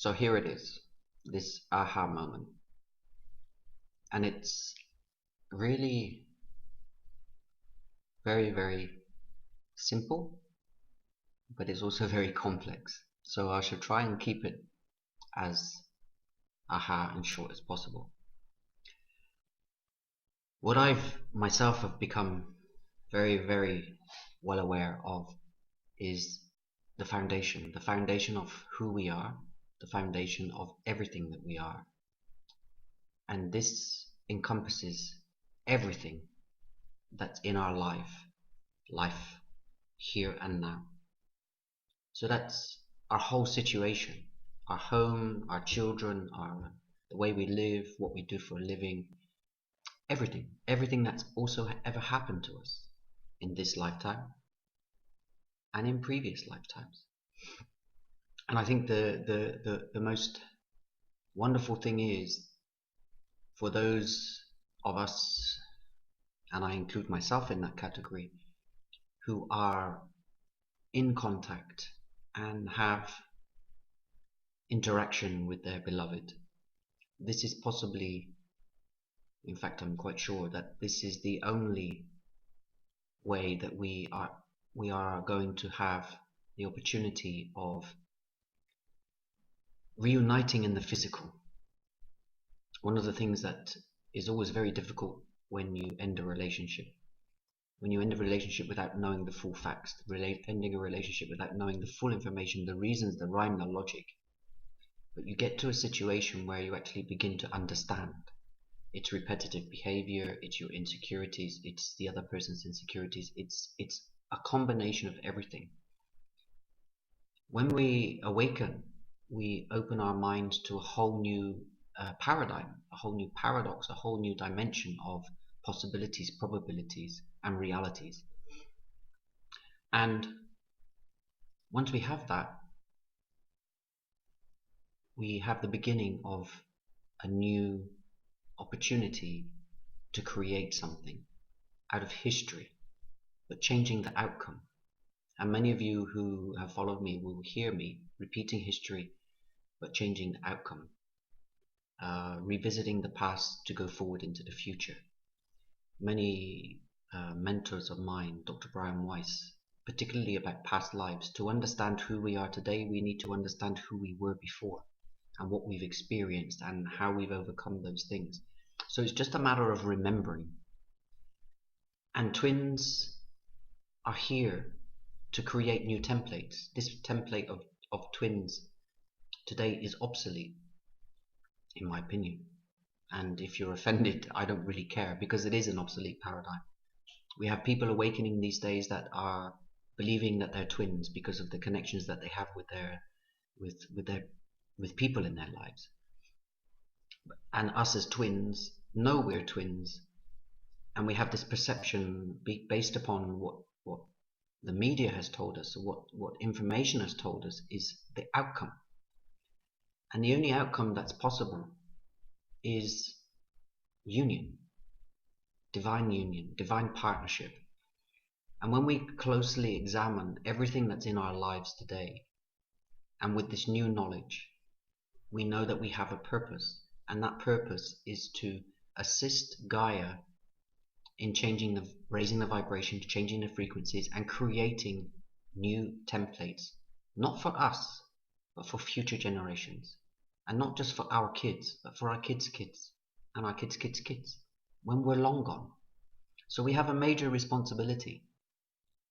So here it is, this aha moment. And it's really very, very simple, but it's also very complex. So I should try and keep it as aha and short as possible. What I've myself have become very, very well aware of is the foundation of who we are, the foundation of everything that we are. And this encompasses everything that's in our life here and now. So that's our whole situation, our home, our children, the way we live, what we do for a living, everything that's also ever happened to us in this lifetime and in previous lifetimes. And I think the most wonderful thing is, for those of us, and I include myself in that category, who are in contact and have interaction with their beloved, this is possibly, in fact I'm quite sure that this is the only way that we are going to have the opportunity of reuniting in the physical. One of the things that is always very difficult when you end a relationship, without knowing the full facts, ending a relationship without knowing the full information, the reasons, the rhyme, the logic, but you get to a situation where you actually begin to understand. It's repetitive behavior, it's your insecurities, it's the other person's insecurities, it's a combination of everything. When we awaken, we open our minds to a whole new paradigm, a whole new paradox, a whole new dimension of possibilities, probabilities, and realities. And once we have that, we have the beginning of a new opportunity to create something out of history, but changing the outcome. And many of you who have followed me will hear me repeating history, but changing the outcome, revisiting the past to go forward into the future. Many mentors of mine, Dr. Brian Weiss, particularly about past lives. To understand who we are today, we need to understand who we were before and what we've experienced and how we've overcome those things. So it's just a matter of remembering. And twins are here to create new templates. This template of twins today is obsolete, in my opinion. And if you're offended, I don't really care, because it is an obsolete paradigm. We have people awakening these days that are believing that they're twins because of the connections that they have with people in their lives. And us as twins know we're twins, and we have this perception based upon what the media has told us, or what information has told us is the outcome. And the only outcome that's possible is union, divine partnership. And when we closely examine everything that's in our lives today, and with this new knowledge, we know that we have a purpose, and that purpose is to assist Gaia in raising the vibration, changing the frequencies, and creating new templates, not for us, but for future generations. And not just for our kids, but for our kids' kids, and our kids' kids' kids, when we're long gone. So we have a major responsibility.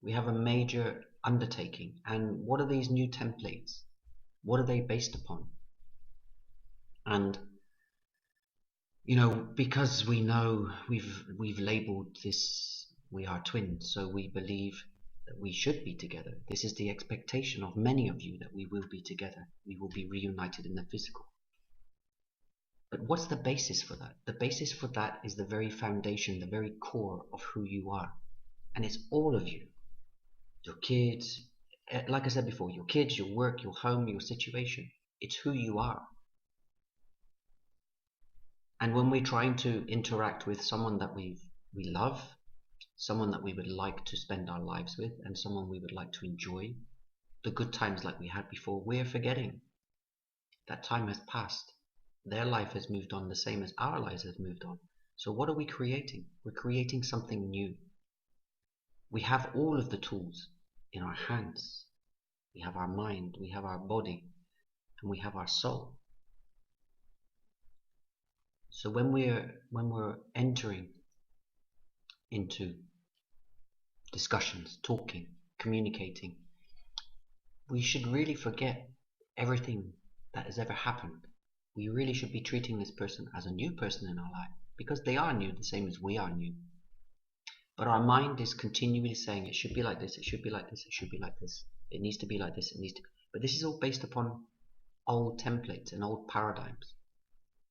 We have a major undertaking. And what are these new templates? What are they based upon? And because we know we've labeled this, we are twins, so we believe that we should be together. This is the expectation of many of you, that we will be together. We will be reunited in the physical. But what's the basis for that? The basis for that is the very foundation, the very core of who you are. And it's all of you. Your kids, like I said before, your kids, your work, your home, your situation. It's who you are. And when we're trying to interact with someone that we love, someone that we would like to spend our lives with, and someone we would like to enjoy the good times like we had before, we're forgetting That time has passed. Their life has moved on the same as our lives have moved on. So what are we creating? We're creating something new. We have all of the tools in our hands. We have our mind, we have our body, and we have our soul. So when we're entering into discussions, talking, communicating, we should really forget everything that has ever happened. We really should be treating this person as a new person in our life, because they are new, the same as we are new. But our mind is continually saying it should be like this, it should be like this, it should be like this, it needs to be like this, it needs to. But this is all based upon old templates and old paradigms.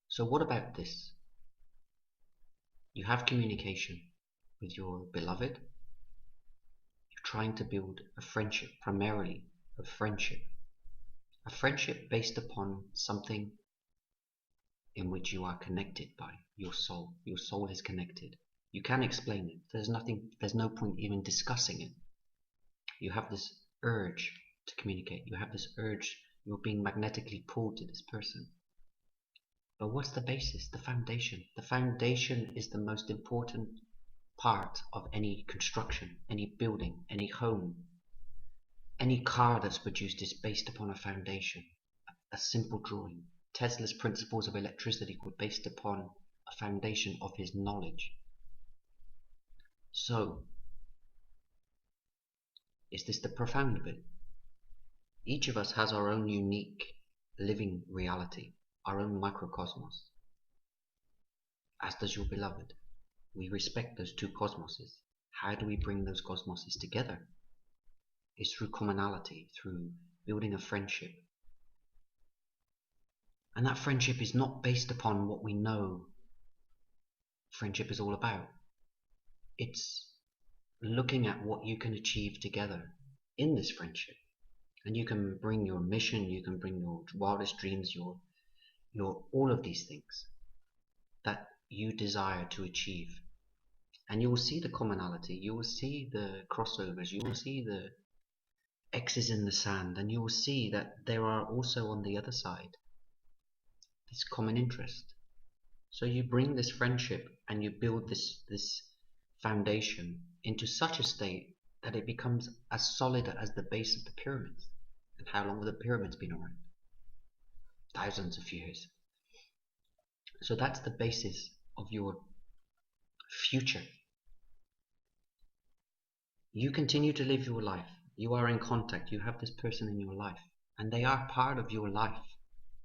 So what about this? You have communication with your beloved. You're trying to build a friendship, primarily a friendship. A friendship based upon something in which you are connected by your soul. Your soul is connected. You can explain it. There's no point even discussing it. You have this urge to communicate. You have this urge, you're being magnetically pulled to this person. But what's the basis? The foundation. The foundation is the most important part of any construction, any building, any home. Any car that's produced is based upon a foundation, a simple drawing. Tesla's principles of electricity were based upon a foundation of his knowledge. So, is this the profound bit? Each of us has our own unique living reality, our own microcosmos, as does your beloved. We respect those two cosmoses. How do we bring those cosmoses together? It's through commonality, through building a friendship. And that friendship is not based upon what we know friendship is all about. It's looking at what you can achieve together in this friendship. And you can bring your mission, you can bring your wildest dreams, your all of these things that you desire to achieve. And you will see the commonality, you will see the crossovers, you will see the X's in the sand, and you will see that there are also on the other side this common interest. So you bring this friendship and you build this foundation into such a state that it becomes as solid as the base of the pyramids. And how long have the pyramids been around? Thousands of years. So that's the basis of your future. You continue to live your life. You are in contact. You have this person in your life. And they are part of your life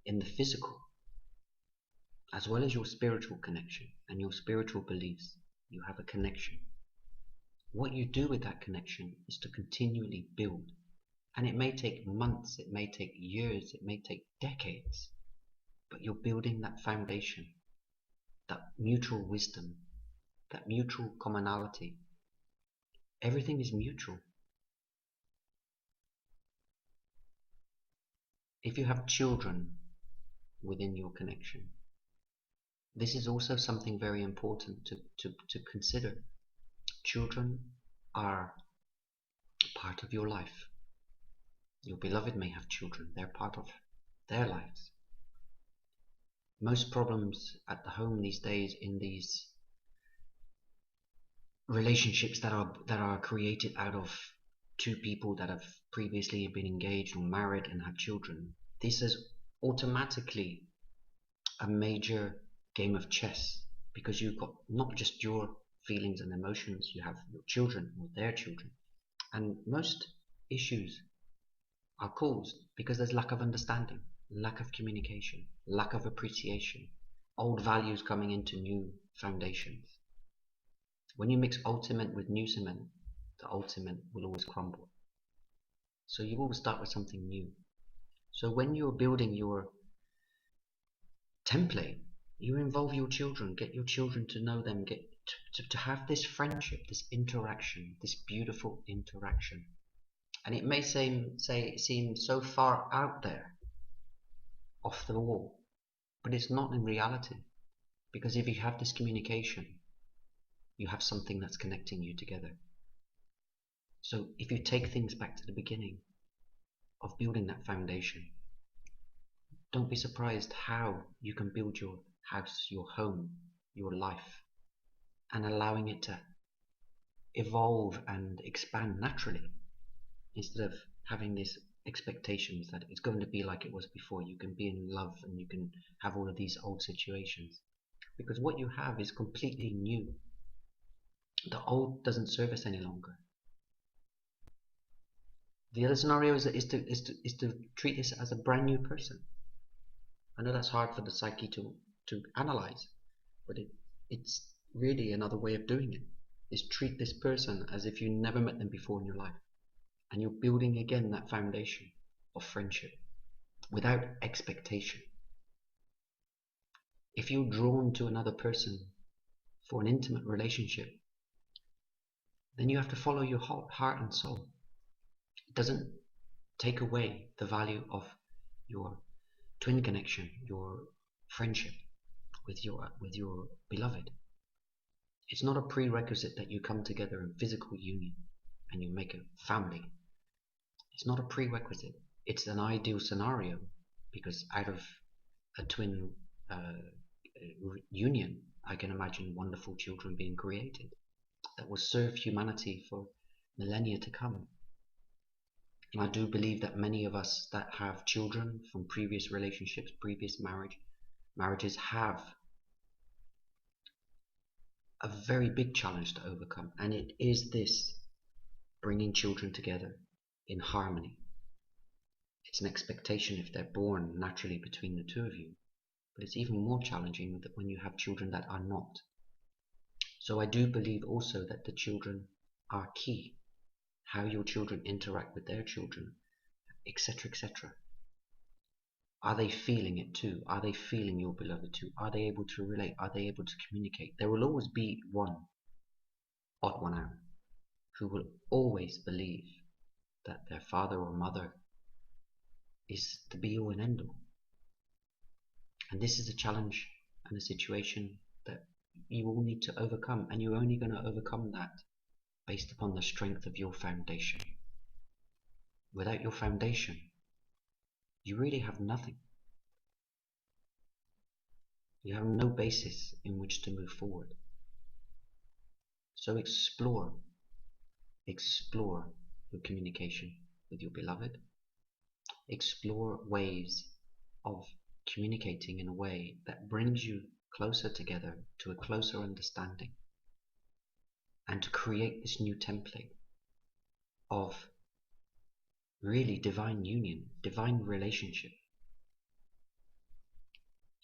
in the physical, as well as your spiritual connection and your spiritual beliefs. You have a connection. What you do with that connection is to continually build. And it may take months, it may take years, it may take decades. But you're building that foundation, that mutual wisdom, that mutual commonality. Everything is mutual. If you have children within your connection, this is also something very important to consider. Children are part of your life. Your beloved may have children. They're part of their lives. Most problems at the home these days, in these relationships that are created out of two people that have previously been engaged or married and have children, this is automatically a major game of chess, because you've got not just your feelings and emotions, you have your children or their children. And most issues are caused because there's lack of understanding, lack of communication, lack of appreciation, old values coming into new foundations. When you mix old cement with new cement, the old cement will always crumble. So you always start with something new. So when you're building your template, you involve your children, get your children to know them, get to have this friendship, this interaction, this beautiful interaction. And it may seem so far out there, off the wall, but it's not in reality. Because if you have this communication, you have something that's connecting you together. So if you take things back to the beginning of building that foundation, Don't be surprised how you can build your house, your home, your life, and allowing it to evolve and expand naturally instead of having these expectations that it's going to be like it was before. You can be in love and you can have all of these old situations because what you have is completely new. The old doesn't serve us any longer. The other scenario is to treat this as a brand new person. I know that's hard for the psyche to analyze, but it's really another way of doing it. Is treat this person as if you never met them before in your life, and you're building again that foundation of friendship without expectation. If you're drawn to another person for an intimate relationship, then you have to follow your heart and soul. It doesn't take away the value of your twin connection, your friendship with your beloved. It's not a prerequisite that you come together in physical union and you make a family. It's not a prerequisite. It's an ideal scenario because out of a twin union, I can imagine wonderful children being created that will serve humanity for millennia to come. And I do believe that many of us that have children from previous relationships, previous marriages have a very big challenge to overcome. And it is this bringing children together in harmony. It's an expectation if they're born naturally between the two of you. But it's even more challenging when you have children that are not. So I do believe also that the children are key. How your children interact with their children, etc., etc. Are they feeling it too? Are they feeling your beloved too? Are they able to relate? Are they able to communicate? There will always be one odd one out who will always believe that their father or mother is the be-all and end-all. And this is a challenge and a situation that you all need to overcome, and you're only going to overcome that based upon the strength of your foundation. Without your foundation, you really have nothing. You have no basis in which to move forward. So explore your communication with your beloved. Explore ways of communicating in a way that brings you closer together to a closer understanding, and to create this new template of really divine union, divine relationship.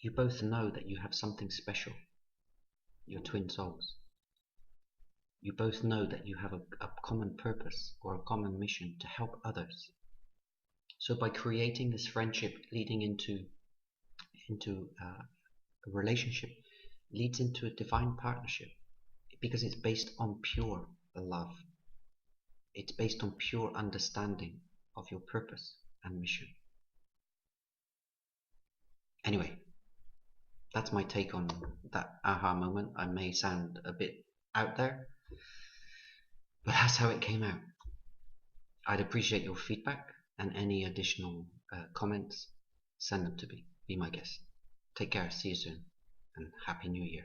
You both know that you have something special, your twin souls. You both know that you have a common purpose or a common mission to help others. So by creating this friendship leading into a relationship, leads into a divine partnership, because it's based on pure love. It's based on pure understanding of your purpose and mission. Anyway, that's my take on that aha moment. I may sound a bit out there, but that's how it came out. I'd appreciate your feedback and any additional comments. Send them to me. Be my guest. Take care. See you soon. And Happy New Year.